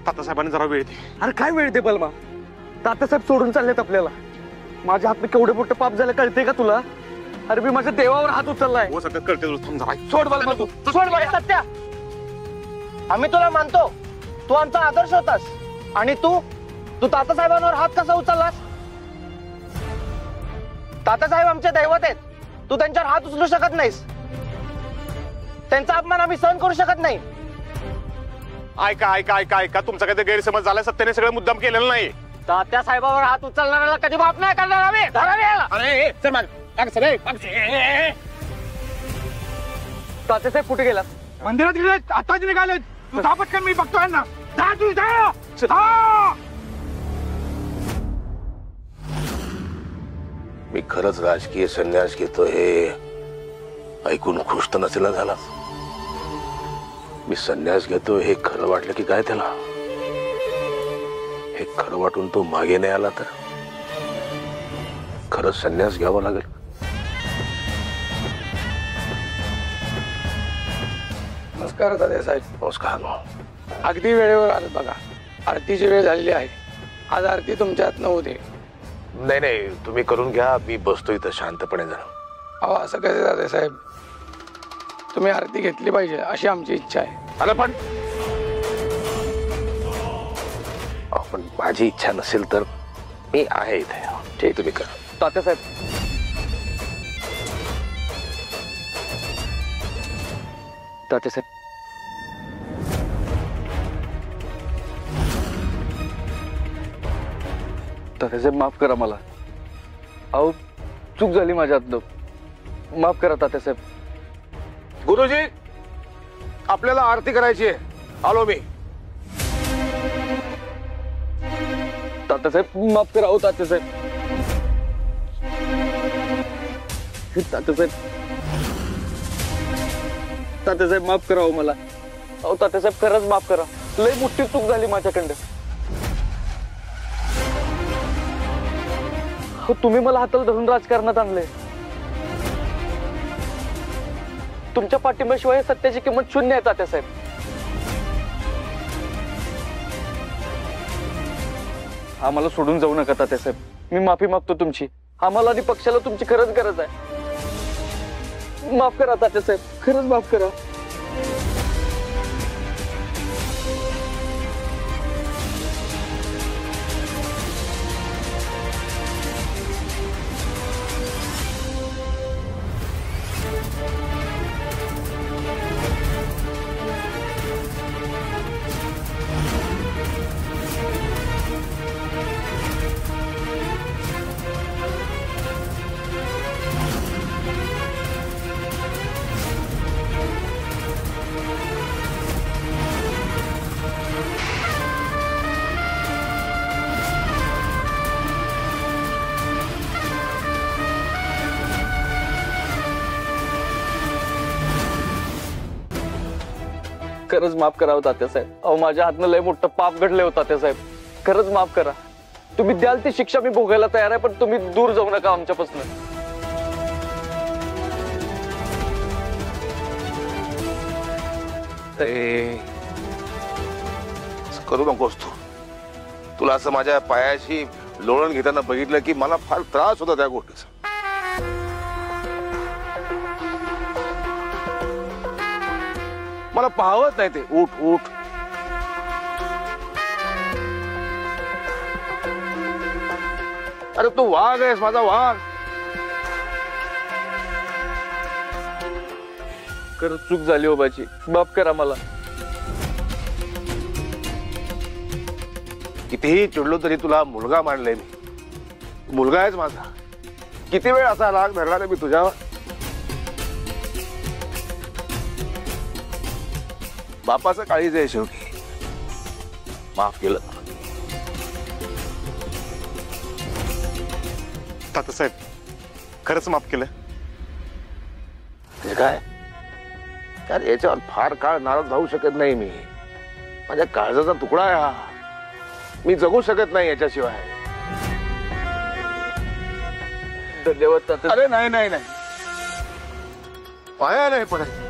तात्यासाहेबांनी जरा वेळ दे. अरे काय वेळ दे बलमा, तात्यासाहेब सोडून चाललेत आपल्याला. माझ्या हातनं केवढे मोठं पाप झालं कळते का तुला? अरे मी माझ्या देवावर हात उचललाय. हो सगळं कळते, थांब जरा. सोड बलमा, तू सोड बलमा. सत्या, आम्ही तुला मानतो, तू आमचा आदर्श होतास. आणि तू तात्यासाहेबांवर हात कसा उचललास? तात्यासाहेब आमचे दैवत आहेत, तू त्यांच्यावर हात उचलू शकत नाहीस. त्यांचा अपमान आम्ही सहन करू शकत नाही. ऐका ऐका ऐका ऐका, तुमचा काही गैरसमज झालाय. सत्याने सगळं मुद्दाम केलेलं नाही. तात्यासाहेबावर हात उचलणाऱ्याला कधी माफ नाही करणार आम्ही. अरे चल माग. तात्यासाहेब कुठे गेला? मंदिरात गेले, आताच निघाले. तू जा पटकन, मी बघतोय ना. जा तू, जा. मी खरंच राजकीय संन्यास घेतो हे ऐकून खुश तर नसेल झाला. मी संन्यास घेतो हे खरं वाटलं की काय त्याला? हे खरं वाटून तो मागे नाही आला तर खरंच संन्यास घ्यावा लागेल. नमस्कार तात्यासाहेब. नमस्कार. अगदी वेळेवर आलं बघा. आरतीची वेळ झालेली आहे. आज आरती तुमच्या हात नव्हती. नाही नाही, तुम्ही करून घ्या. मी बसतो इथं शांतपणे जरा. अहो असं कसं तात्यासाहेब, तुम्ही आरती घेतली पाहिजे अशी आमची इच्छा आहे. आलं पण पण माझी इच्छा नसेल तर मी आहे इथे. ठीक, तुम्ही करा. तात्यासाहेब, तात्यासाहेब, तात्यासाहेब माफ करा मला. अहो चूक झाली माझ्या हातनं, माफ करा तात्यासाहेब. गुरुजी, आपल्याला आरती करायची आहे. आलो मी. तात्यासाहेब माफ करा. हो तात्यासाहेब, तात्यासाहेब, तात्यासाहेब माफ करा. हो मला. अहो तात्यासाहेब खरंच माफ करा. लय मोठी चूक झाली माझ्याकडं. हो तुम्ही मला हाताला धरून राजकारणात आणले. तुमच्या पाठिंब्याशिवाय सत्याची किंमत शून्य आहे तात्यासाहेब. आम्हाला सोडून जाऊ नका तात्यासाहेब. मी माफी मागतो तुमची. आम्हाला आणि पक्षाला तुमची खरंच गरज आहे. माफ करा तात्यासाहेब, खरंच माफ करा. खरंच माफ करा तात्यासाहेब. अहो माझ्या हातनं लय मोठं पाप घडले होतं तात्यासाहेब. खरंच माफ करा. तुम्ही द्याल ती शिक्षा मी भोगायला तयार आहे, पण तुम्ही दूर जाऊ नका आमच्यापासून. करू नकोस तू. तुला असं माझ्या पायाशी लोळण घेताना बघितलं की मला फार त्रास होता त्या गोष्टीचा. मला पाहवत नाही ते. उठ उठ. अरे तू वाघ आहेस, माझा वाघ. खरंच चूक झाली हो बाची. माफ करा मला. कितीही चिडलो तरी तुला मुलगा मानले मी. मुलगा आहेस माझा. किती वेळ असा राग धरला रे मी तुझ्यावर. बापाचं काळीज आहे शेवटी. माफ केलं. तात्यासाहेब खरंच माफ केलं. म्हणजे काय यार, याच्यावर फार काळ नाराज राहू शकत नाही मी. माझ्या काळजाचा तुकडा आहे हा. मी जगू शकत नाही याच्याशिवाय. धन्यवाद तात्या. अरे नाही नाही नाही, पाया नाही पडत.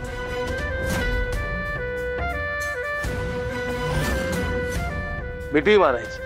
मिठी मारायची.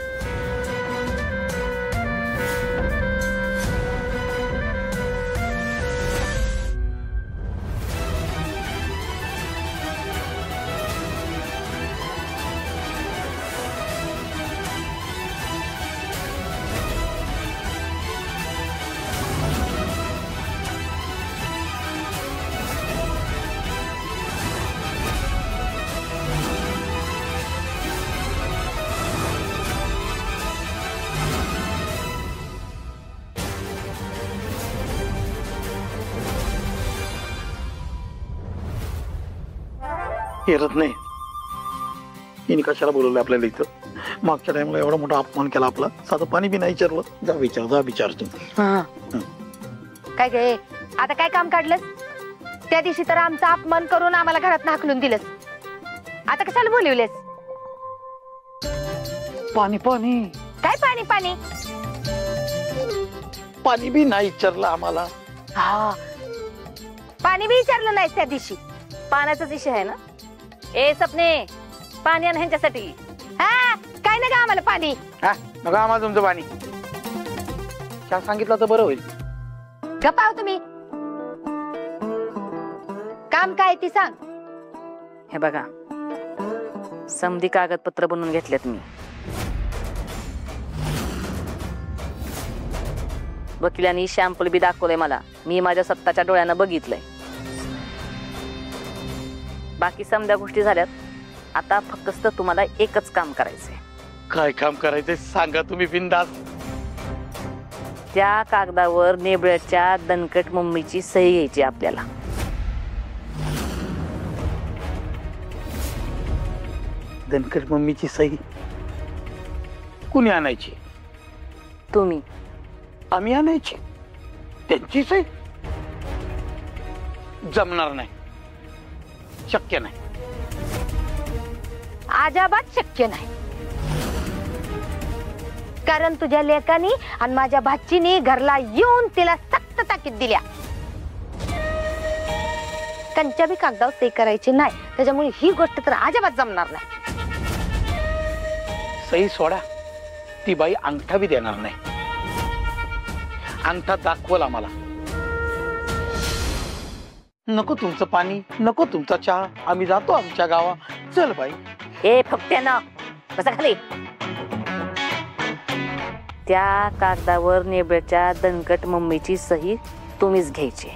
येत नाही. हिने कशाला बोलवलं आपल्याला इथं? मागच्या टाइमला एवढा मोठा अपमान केला आपला. साधं पाणी बी नाही विचारलं. जा विचार तू. काय गे, आता काय काम काढलंस? त्या दिवशी तर आमचा अपमान करून आम्हाला घरात हाकलून दिलंस. आता कशाला बोलवलेस? पाणी पाणी काय पाणी पाणी? पाणी बी नाही विचारलं आम्हाला. हा, पाणी बी विचारलं नाही त्या दिवशी. पाण्याचाच विषय आहे ना. ए सपने, पाणी आण ह्यांच्यासाठी. हा, काय नाही का आम्हाला पाणी? हा, नका आम्हाला तुमचं पाणी. काय सांगितलं तर बरं होईल. गप्पाव तुम्ही. काम काय ती सांग. हे बघा, समधी कागदपत्र बनवून घेतलेत मी. वकिलांनी शॅम्पल बी दाखवलंय मला. मी माझ्या स्वतःच्या डोळ्यानं बघितलंय. बाकी समध्या गोष्टी झाल्यात. आता फक्त तुम्हाला एकच काम करायचंय. काय काम करायचंय सांगा तुम्ही बिनधास्त. त्या कागदावर नेबळच्या दणकट मम्मीची सही घ्यायची आपल्याला. दणकट मम्मीची सही कुणी आणायची? तुम्ही. आम्ही आणायची? त्यांची सही जमणार नाही. शक्य नाही. अजिबात शक्य नाही. कारण तुझ्या लेकानी आणि माझ्या भाचीनी घरला येऊन तिला सक्त ताकीद दिल्या. कंच्या बी कागदावर सही करायची नाही. त्याच्यामुळे ही गोष्ट तर अजिबात जमणार नाही. सही सोडा, ती बाई अंगठा बी देणार नाही. अंगठा दाखवल आम्हाला. नको तुमचं पाणी, नको तुमचा चहा. आम्ही जातो आमच्या गावा. चल बाई. ए फुकट्यानं बसा खाली. त्या कागदावर नेबळच्या दणकट मम्मीची सही तुम्हीच घ्यायची.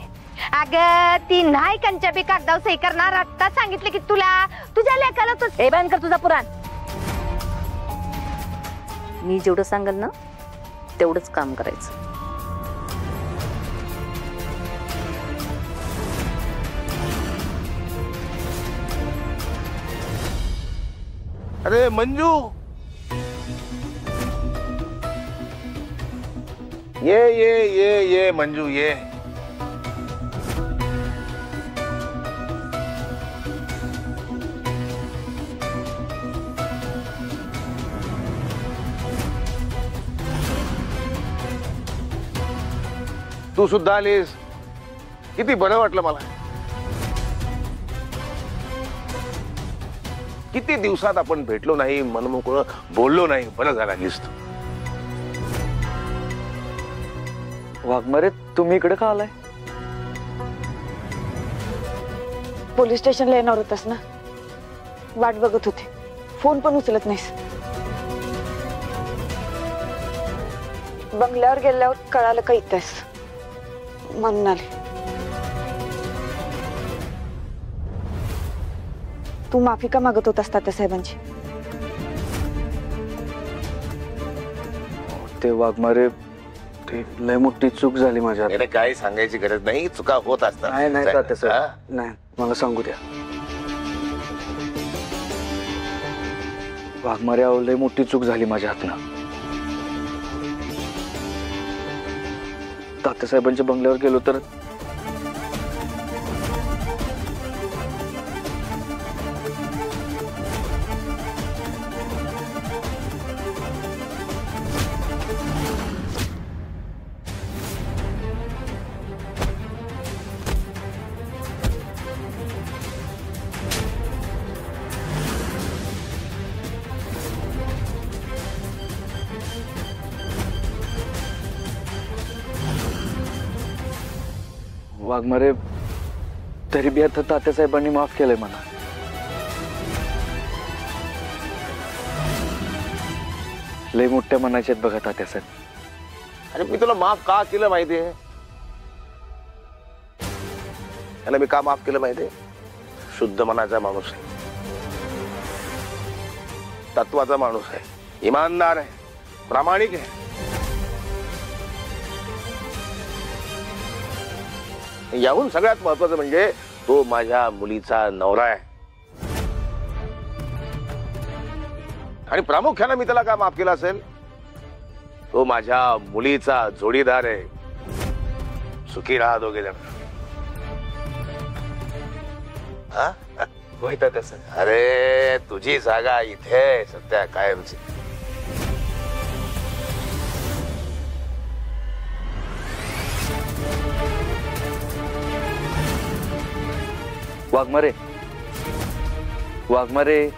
अगं ती नाही कंच्या बी कागदावर सही करणार. आता सांगितलं की तुला तुझ्या लेकाला तू. ए बंद कर तुझा पुराण. मी जेवढं सांगेल ना तेवढंच काम करायचं. अरे मंजू, ये मंजू ये. तू सुद्धा आलीस. किती बरं वाटलं मला. किती दिवसात आपण भेटलो नाही, मनमोकळं बोललो नाही. बरं झालं आलीस तू. वाघमारे, तुम्ही इकडे का आलाय? पोलीस स्टेशनला येणार होतास ना. वाट बघत होते. फोन पण उचलत नाहीस. बंगल्यावर गेल्यावर कळालं का इथेस म्हणून आले. तू माफी का मागत होतास तात्यासाहेबांची? ते वाघमारे, ते लय मोठी चूक झाली माझ्या. याने काही सांगायची गरज नाही. चुका होत असतात. नाही तात्यासाहेब, नाही मला सांगू द्या. वाघमारे, अहो लय मोठी चूक झाली माझ्या हातनं. तात्यासाहेबांच्या बंगल्यावर गेलो तर वाघमारे तरी बी आता तात्यासाहेबांनी माफ केलंय मला. लय मोठ्या मनाचे आहेत बघा तात्यासाहेब. अरे मी तुला माफ का केलं माहितीये? याला मी का माफ केलं माहितीये? शुद्ध मनाचा माणूस आहे, तत्वाचा माणूस आहे, इमानदार आहे, प्रामाणिक आहे. याहून सगळ्यात महत्वाचं म्हणजे तो माझ्या मुलीचा नवरा आहे. आणि प्रामुख्याने मी त्याला का माफ केला असेल? तो माझ्या मुलीचा जोडीदार आहे. सुखी राहा दोघे जण. अरे तुझी जागा इथे सध्या कायमची. वाघमारे वाघमारे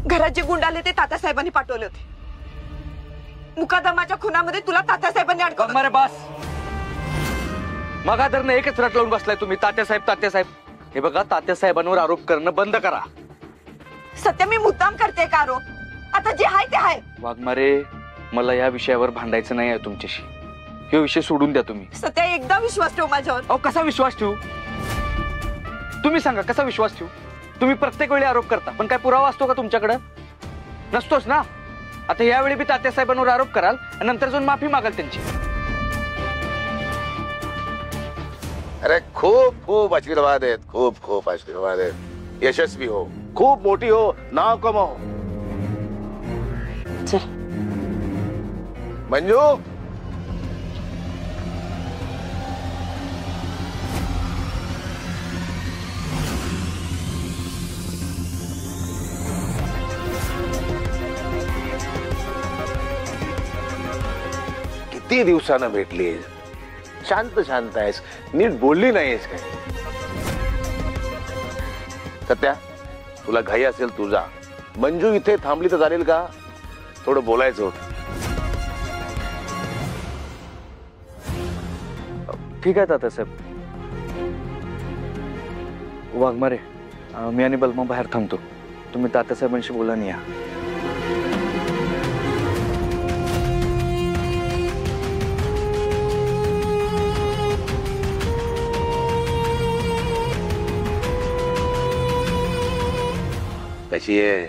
घरात जे गुंड आले ते तात्यासाहेबांनी पाठवले होते. मुकादमाच्या खुनामध्ये तुला तात्यासाहेबांनी अडकवलं. वाघमारे बास. मगा तर एकच रट लावून बसलाय तुम्ही. तात्यासाहेब तात्यासाहेब. हे बघा तात्यासाहेबांवर आरोप करणं बंद करा. सत्य मी मुद्दाम करते का आरोप? आता जे आहे ते आहे. वाघमारे मला या विषयावर भांडायचं नाही आहे तुमच्याशी. हे विषय सोडून द्या तुम्ही. सत्य एकदा विश्वास ठेव माझ्यावर. अहो कसा विश्वास ठेवू? तुम्ही सांगा कसा विश्वास ठेवू? तुम्ही प्रत्येक वेळी आरोप करता पण काय पुरावा असतो का तुमच्याकडे? नसतोच ना. आता यावेळी बी तात्यासाहेबांवर आरोप कराल आणि नंतर जाऊन माफी मागाल त्यांची. अरे खूप खूप आशीर्वाद आहेत, खूप खूप आशीर्वाद आहेत. यशस्वी हो, खूप मोठी हो, नाव कमाव. चल मंजू किती दिवसानं भेटली, शांत शांत आहेस, नीट बोलली नाहीस काय? सत्या तुला घाई असेल तुझा. मंजू इथे थांबली तर चालेल का? थोडं बोलायचं होतं. ठीक आहे तात्यासाहेब. वाघमारे मी आणि बलमा बाहेर थांबतो. तुम्ही तात्यासाहेबांशी बोला आणि या. कशी आहे?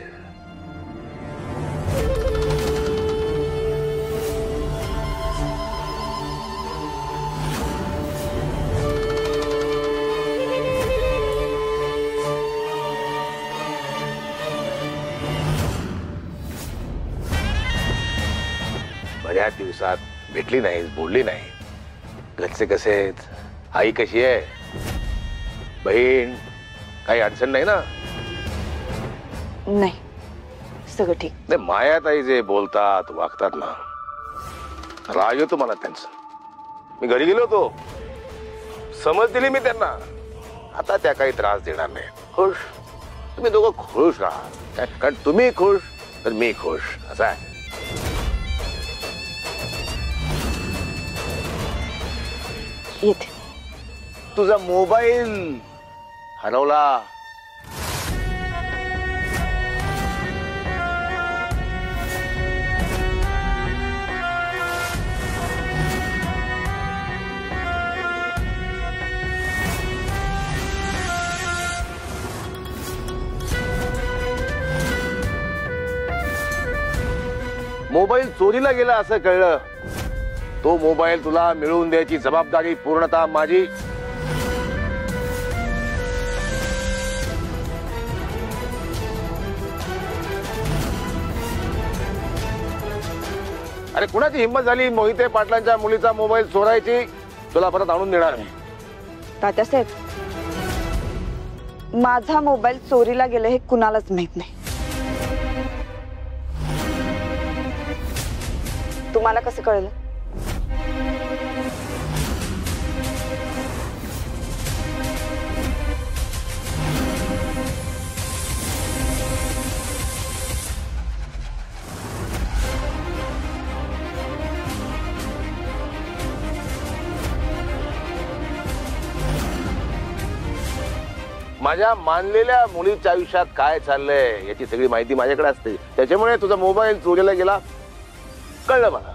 बऱ्याच दिवसात भेटली नाहीस, बोलली नाही. घरचे कसे आहेत? आई कशी आहे? बहीण काही अडचण नाही ना? नाही सगळं ठीक. नाही मायाताई जे बोलतात वागतात ना, राग येतो मला त्यांचा. मी घरी गेलो होतो, समज दिली मी त्यांना. आता त्या काही त्रास देणार नाही. खुश, तुम्ही दोघं खुश राहा. कारण तुम्ही खुश तर मी खुश, असं आहे. येते. तुझा मोबाईल हरवला. मोबाईल चोरीला गेला असं कळलं. तो मोबाईल तुला मिळवून द्यायची जबाबदारी पूर्णतः माझी. अरे कुणाची हिंमत झाली मोहिते पाटलांच्या मुलीचा मोबाईल चोरायची? तुला परत आणून देणार नाही. तात्यासाहेब माझा मोबाईल चोरीला गेलं हे कुणालाच माहित नाही. तुम्हाला कसं कळलं? माझ्या मानलेल्या मुलीच्या आयुष्यात काय चाललंय याची सगळी माहिती माझ्याकडे असते. त्याच्यामुळे तुझा मोबाईल चोरीला गेला कळलं मला.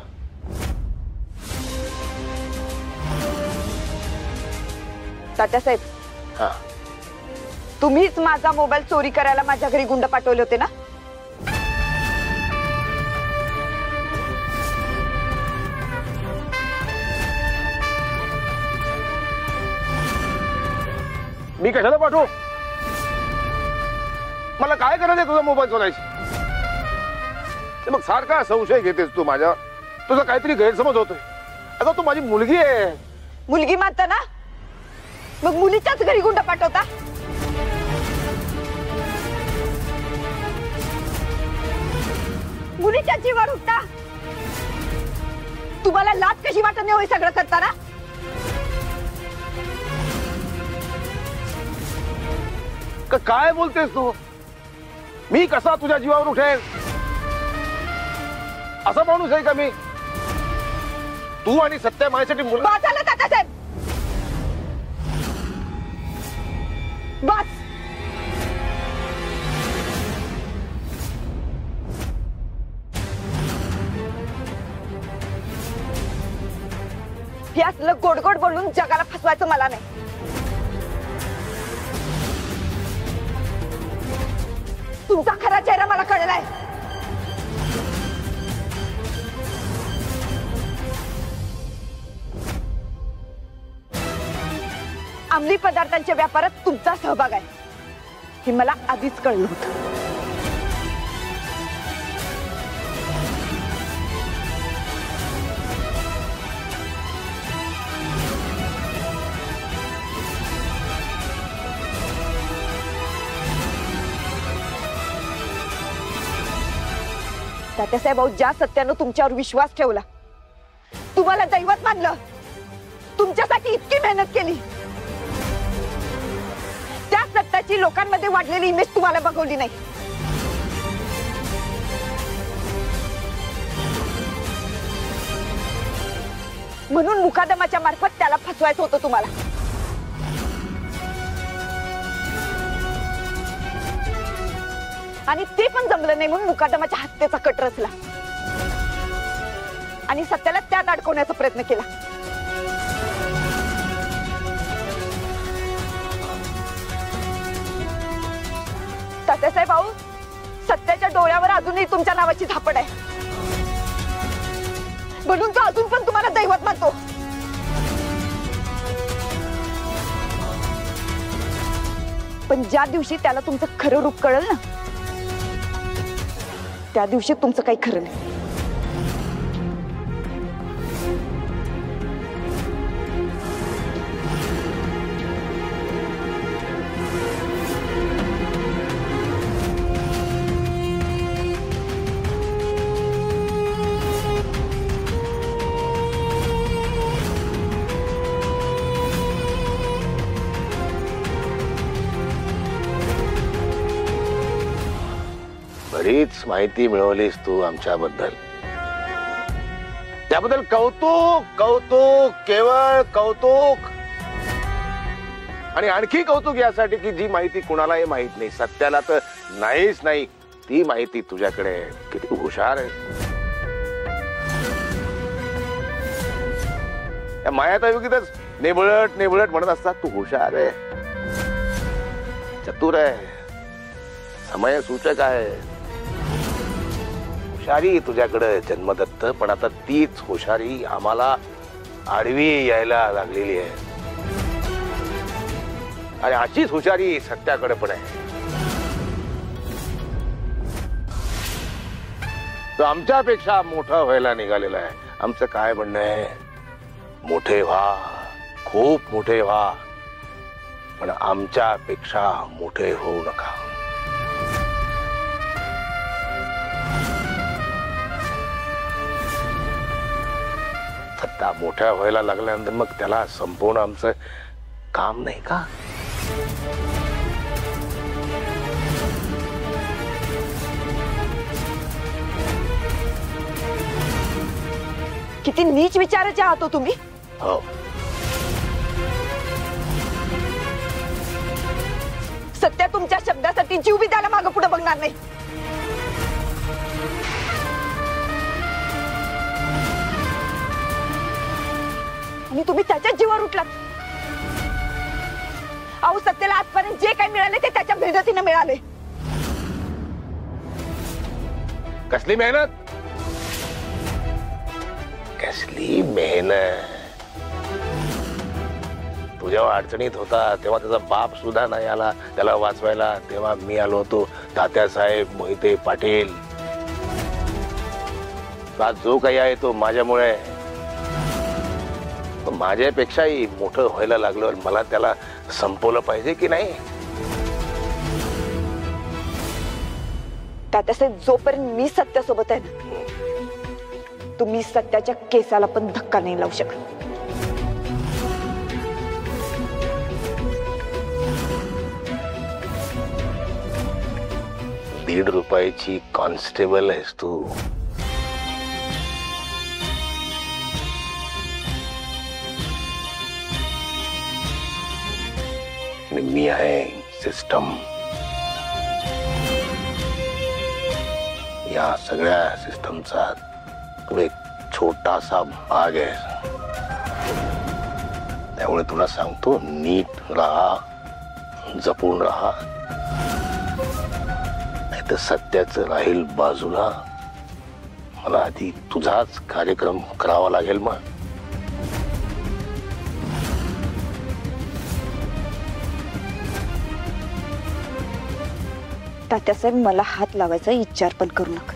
तात्यासाहेब, हा, तुम्हीच माझा मोबाईल चोरी करायला माझ्या घरी गुंड पाठवले होते ना? मी कशाला पाठवू? मला काय करायचंय तुझा मोबाईल चोरायची? ते मग सारखा संशय घेतेस तू माझ्या. तुझा काहीतरी गैरसमज होतोय. आता तू माझी मुलगी आहे. मुलगी मानता ना, मग मुलीच्याच घरी गुंड पाठवता? मुलीच्या जीवावर उठता? तुम्हाला लाज कशी वाटत नाही होय सगळं करताना? काय बोलतेस तू? मी कसा तुझ्या जीवावर उठेल? असा माणूस आहे का मी? तू आणि सत्या माझ्यासाठी मुलं. बस झालं तात्यासाहेब, बस. हे असलं गोड गोड बोलून जगाला फसवायचं मला नाही. तुमचा खरा चेहरा मला कळलाय. अंमली पदार्थांच्या व्यापारात तुमचा सहभाग आहे हे मला आधीच कळलं होतं. तात्यासाहेब, ज्या सत्यानं तुमच्यावर विश्वास ठेवला, तुम्हाला दैवत मानलं, तुमच्यासाठी इतकी मेहनत केली, त्या सत्याची लोकांमध्ये वाढलेली इमेज तुम्हाला बघवली नाही. म्हणून मुकादमाच्या मार्फत त्याला फसवायचं होतं तुम्हाला. आणि ते पण जमलं नाही म्हणून मुकादमाच्या हत्येचा कट रचला आणि सत्याला त्यात अडकवण्याचा प्रयत्न केला. तात्यासाहेब, सत्याच्या डोळ्यावर अजूनही तुमच्या नावाची झापड आहे, म्हणून तो अजून पण तुम्हाला दैवत मानतो. पण ज्या दिवशी त्याला तुमचं खरं रूप कळलं ना, त्या दिवशी तुमचं काही खरं नाही. बरीच माहिती मिळवलीस तू आमच्याबद्दल. त्याबद्दल कौतुक, कौतुक, केवळ कौतुक. आणि आणखी कौतुक यासाठी की जी माहिती कुणालाही माहित नाही, सत्याला तर नाहीच नाही, ती माहिती तुझ्याकडे. किती हुशार आहे. या मायातायुगीतच नेबळट नेबळट म्हणत असतात. तू हुशार आहे, चतुर आहे, समय सूचक आहे. हुशारी तुझ्याकडे जन्मदत्त, पण आता तीच हुशारी आम्हाला आडवी यायला लागलेली आहे. आणि अशीच हुशारी सत्याकडे पण आहे. तो आमच्यापेक्षा मोठा व्हायला निघालेला आहे. आमचं काय म्हणणं आहे, मोठे व्हा, खूप मोठे व्हा, पण आमच्यापेक्षा मोठे होऊ नका. सत्ता मोठ्या व्हायला लागल्यानंतर मग त्याला संपवणं आमचं काम नाही का? किती नीच विचाराचे आहात हो तुम्ही. हो, सत्या तुमच्या शब्दासाठी जीव बी द्यायला मागं पुढे बघणार नाही. आणि तुम्ही त्याच्याच जीवावर उठलात. अहो सत्याला आजपर्यंत जे काही मिळाले ते त्याच्या मेहनतीने मिळाले. कसली मेहनत? कसली मेहनत? तू जेव्हा अडचणीत होता तेव्हा त्याचा बाप सुद्धा नाही आला त्याला वाचवायला. तेव्हा मी आलो होतो. तात्यासाहेब मोहिते पाटील. आज जो काही आहे तो माझ्यामुळे. माझ्यापेक्षाही मोठं व्हायला लागलं. मला त्याला संपवलं पाहिजे की नाही? तात्यासाहेब जोपर्यंत मी सत्यासोबत आहे ना, तुम्ही सत्याच्या केसाला पण धक्का नाही लावू शकत. ₹1.5 कॉन्स्टेबल आहेस तू. आणि मी आहे सिस्टम. या सगळ्या सिस्टमचा तू एक छोटासा भाग आहे. त्यामुळे तुला सांगतो, नीट राहा, जपून राहा, नाही तर सत्याचं राहील बाजूला. मला आधी तुझाच कार्यक्रम करावा लागेल. मग तात्यासाहेब मला हात लावायचा विचार पण करू नका.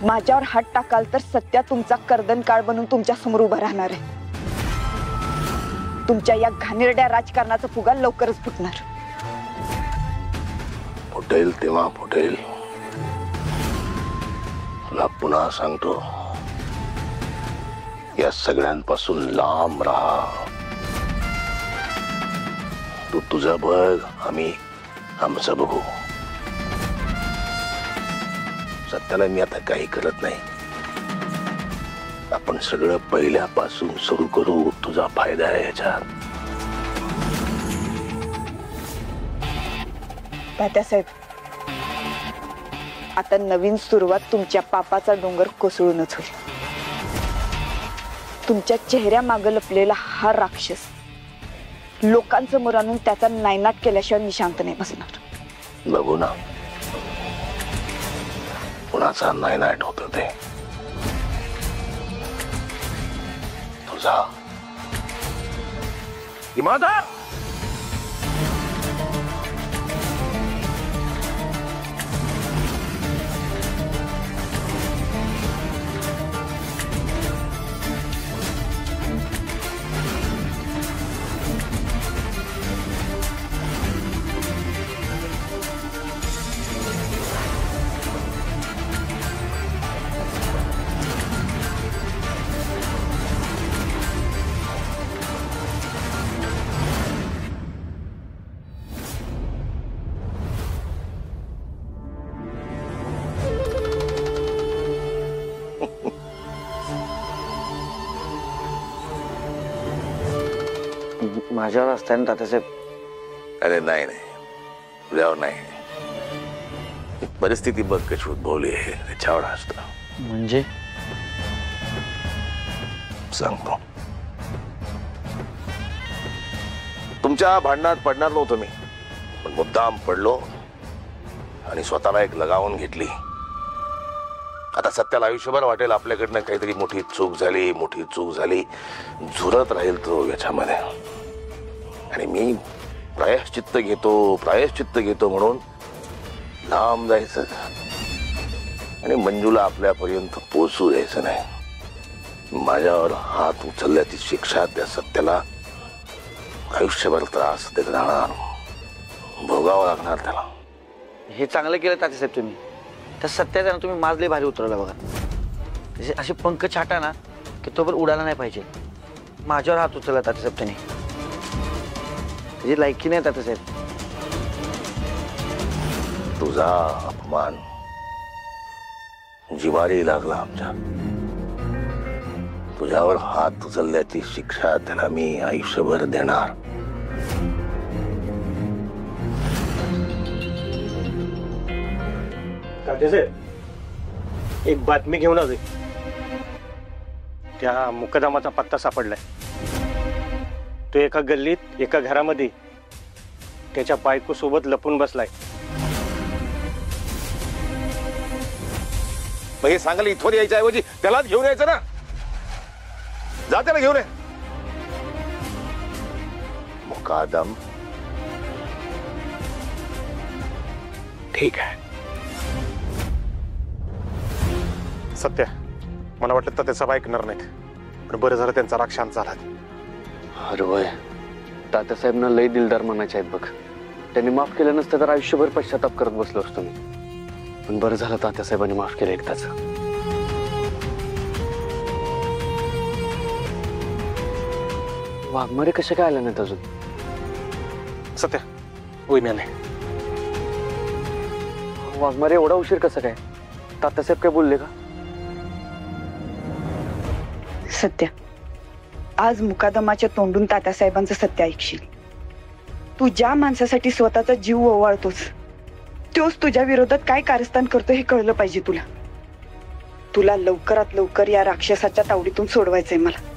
माझ्यावर हात टाकाल तर सत्या तुमचा कर्दन काळ बनून तुमच्या समोर उभा राहणार आहे. तुमच्या या घाणेरड्या राजकारणाचा फुगा लवकरच फुटणार. फुटेल तेव्हा फुटेल. तुला पुन्हा सांगतो, या सगळ्यांपासून लांब राहा. तू तुझं बघ, आम्ही आमचं बघू. सत्याला मी आता काही करत नाही. आपण सगळं पहिल्यापासून सुरू करू. तुझा फायदा आहे याच्यात. तात्यासाहेब, आता नवीन सुरुवात तुमच्या पापाचा डोंगर कोसळूनच होईल. तुमच्या चेहऱ्या मागे लपलेला हा राक्षस लोकांसमोर आणून त्याचा नायनाट केल्याशिवाय मी शांत नाही बसणार. बघू ना कुणाचा नायनाट होत ते. तुझा इमानदार. माझ्यावर असताना तात्यासाहेब. अरे नाही नाही, तुझ्यावर नाही. परिस्थिती बघ कशी उद्भवली आहे त्याच्यावर असत. म्हणजे सांगतो, तुमच्या भांडणात पडणार नव्हतो मी, पण मुद्दाम पडलो आणि स्वतःला एक लगावून घेतली. आता सत्याला आयुष्यभर वाटेल आपल्याकडनं काहीतरी मोठी चूक झाली. झुरत राहील तो याच्यामध्ये. आणि मी प्रायश्चित्त घेतो म्हणून लांब जायचं आणि मंजूला आपल्यापर्यंत पोहोचू द्यायचं नाही. माझ्यावर हात उचलल्याची शिक्षा त्या सत्याला आयुष्यभर त्रास देत राहणार, भोगावं लागणार त्याला. हे चांगलं केलं तात्यासाहेब तुम्ही. त्या सत्याचा तुम्ही माजले भारी उतरवला बघा. त्याचे असे पंख छाटा ना की तो पण उडाला नाही पाहिजे. माझ्यावर हात उचलला तात्यासाहेब त्याने. त्याची लायकी नाही तात्यासाहेब. तुझा अपमान जिवारी लागला आमच्या. तुझ्यावर हात उचलल्याची शिक्षा त्याला मी आयुष्यभर देणार. एक बातमी घेऊन आलोय. त्या मुकदमाचा पत्ता सापडलाय. तो एका गल्लीत एका घरामध्ये त्याच्या बायको सोबत लपून बसलाय. मग हे सांगायला इथवर यायच्या ऐवजी त्यालाच घेऊन यायचं ना. जा त्याला घेऊन ये. मुकादम ठीक आहे. सत्य, मला वाटलं तर त्याचा ऐकणार नाहीत, पण बरं झालं त्यांचा राग शांत झाला. अरे वय, तात्यासाहेबांना लय दिलदार म्हणायचे आहेत बघ. त्यांनी माफ केलं नसतं तर आयुष्यभर पश्चाताप करत बसलो असतो मी. पण बरं झालं तात्यासाहेबांनी माफ केलं एकदाच. वाघमारे कशा काय आल्या नाहीत अजून? सत्य, वहिन्याने वाघमारे एवढा उशीर कसा काय? तात्यासाहेब काय बोलले का? सत्य, आज मुकादमाच्या तोंडून तात्यासाहेबांचं सत्य ऐकशील. तू ज्या माणसासाठी स्वतःचा जीव ओवाळतोस तोच तुझ्या विरोधात काय कारस्थान करतो हे कळलं पाहिजे तुला. तुला लवकरात लवकर या राक्षसाच्या तावडीतून सोडवायचंय मला.